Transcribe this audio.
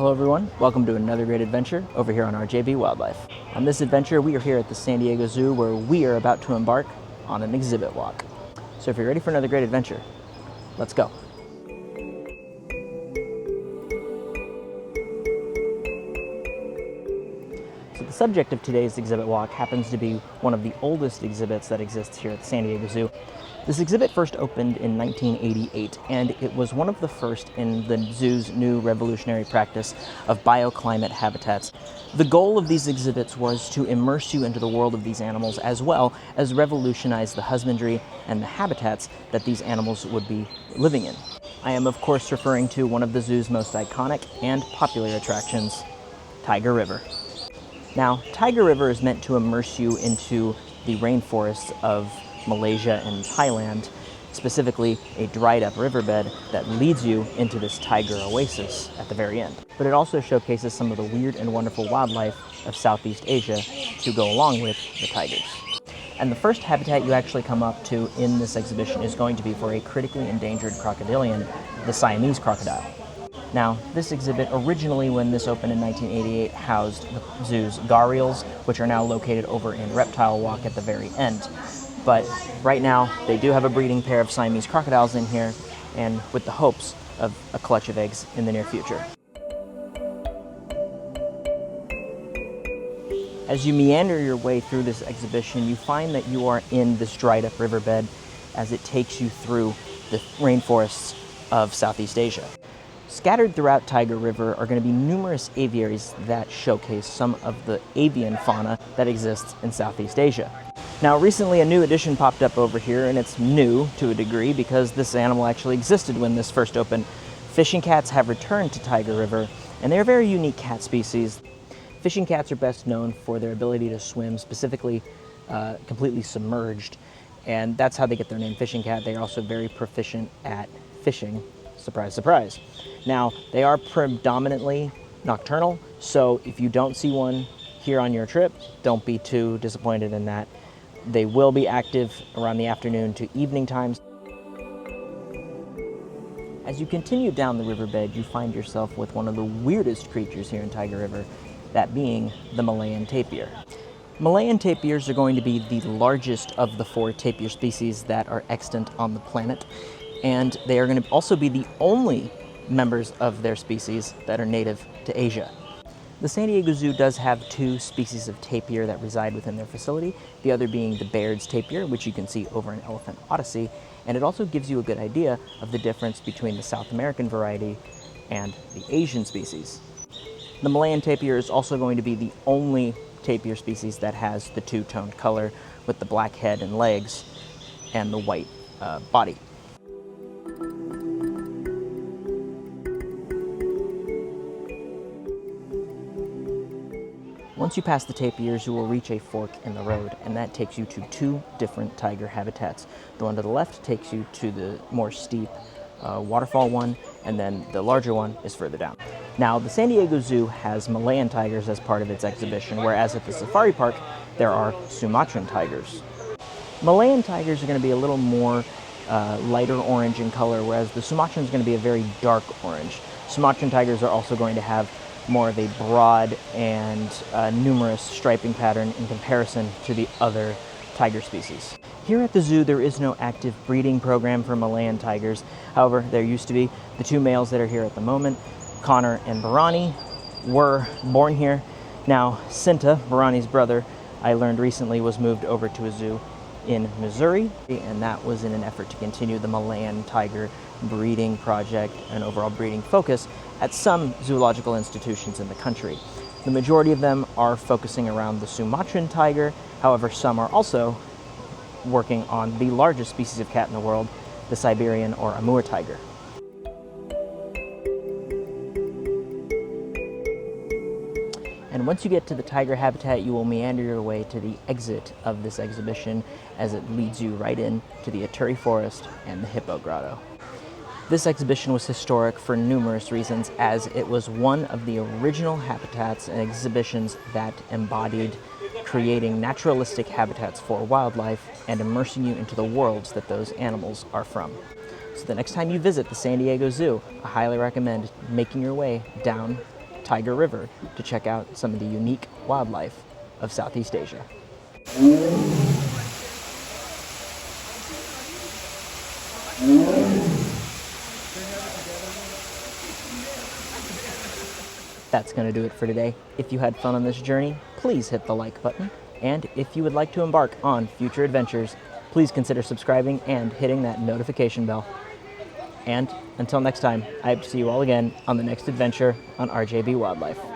Hello everyone, welcome to another great adventure over here on RJB Wildlife. On this adventure, we are here at the San Diego Zoo where we are about to embark on an exhibit walk. So if you're ready for another great adventure, let's go. So the subject of today's exhibit walk happens to be one of the oldest exhibits that exists here at the San Diego Zoo. This exhibit first opened in 1988, and it was one of the first in the zoo's new revolutionary practice of bioclimate habitats. The goal of these exhibits was to immerse you into the world of these animals, as well as revolutionize the husbandry and the habitats that these animals would be living in. I am, of course, referring to one of the zoo's most iconic and popular attractions, Tiger River. Now, Tiger River is meant to immerse you into the rainforests of Malaysia and Thailand, specifically a dried up riverbed that leads you into this tiger oasis at the very end. But it also showcases some of the weird and wonderful wildlife of Southeast Asia to go along with the tigers. And the first habitat you actually come up to in this exhibition is going to be for a critically endangered crocodilian, the Siamese crocodile. Now, this exhibit originally, when this opened in 1988, housed the zoo's gharials, which are now located over in Reptile Walk at the very end. But right now, they do have a breeding pair of Siamese crocodiles in here, and with the hopes of a clutch of eggs in the near future. As you meander your way through this exhibition, you find that you are in this dried up riverbed as it takes you through the rainforests of Southeast Asia. Scattered throughout Tiger River are going to be numerous aviaries that showcase some of the avian fauna that exists in Southeast Asia. Now, recently a new addition popped up over here, and it's new to a degree because this animal actually existed when this first opened. Fishing cats have returned to Tiger River, and they're a very unique cat species. Fishing cats are best known for their ability to swim, specifically completely submerged, and that's how they get their name fishing cat. They are also very proficient at fishing. Surprise, surprise. Now, they are predominantly nocturnal, so if you don't see one here on your trip, don't be too disappointed in that. They will be active around the afternoon to evening times. As you continue down the riverbed, you find yourself with one of the weirdest creatures here in Tiger River, that being the Malayan tapir. Malayan tapirs are going to be the largest of the 4 tapir species that are extant on the planet, and they are going to also be the only members of their species that are native to Asia. The San Diego Zoo does have 2 species of tapir that reside within their facility, the other being the Baird's tapir, which you can see over in Elephant Odyssey, and it also gives you a good idea of the difference between the South American variety and the Asian species. The Malayan tapir is also going to be the only tapir species that has the 2-toned color with the black head and legs and the white body. Once you pass the tapirs, you will reach a fork in the road, and that takes you to 2 different tiger habitats. The one to the left takes you to the more steep waterfall one, and then the larger one is further down. Now, the San Diego Zoo has Malayan tigers as part of its exhibition, whereas at the safari park, there are Sumatran tigers. Malayan tigers are going to be a little more lighter orange in color, whereas the Sumatran is going to be a very dark orange. Sumatran tigers are also going to have more of a broad and numerous striping pattern in comparison to the other tiger species. Here at the zoo, there is no active breeding program for Malayan tigers. However, there used to be. The 2 males that are here at the moment, Connor and Barani, were born here. Now, Cinta, Barani's brother, I learned recently was moved over to a zoo in Missouri, and that was in an effort to continue the Malayan tiger breeding project and overall breeding focus at some zoological institutions in the country. The majority of them are focusing around the Sumatran tiger. However, some are also working on the largest species of cat in the world, the Siberian or Amur tiger. And once you get to the tiger habitat, you will meander your way to the exit of this exhibition as it leads you right in to the Aturi Forest and the Hippo Grotto. This exhibition was historic for numerous reasons, as it was one of the original habitats and exhibitions that embodied creating naturalistic habitats for wildlife and immersing you into the worlds that those animals are from. So the next time you visit the San Diego Zoo, I highly recommend making your way down Tiger River to check out some of the unique wildlife of Southeast Asia. That's going to do it for today. If you had fun on this journey, please hit the like button. And if you would like to embark on future adventures, please consider subscribing and hitting that notification bell. And until next time, I hope to see you all again on the next adventure on RJB Wildlife.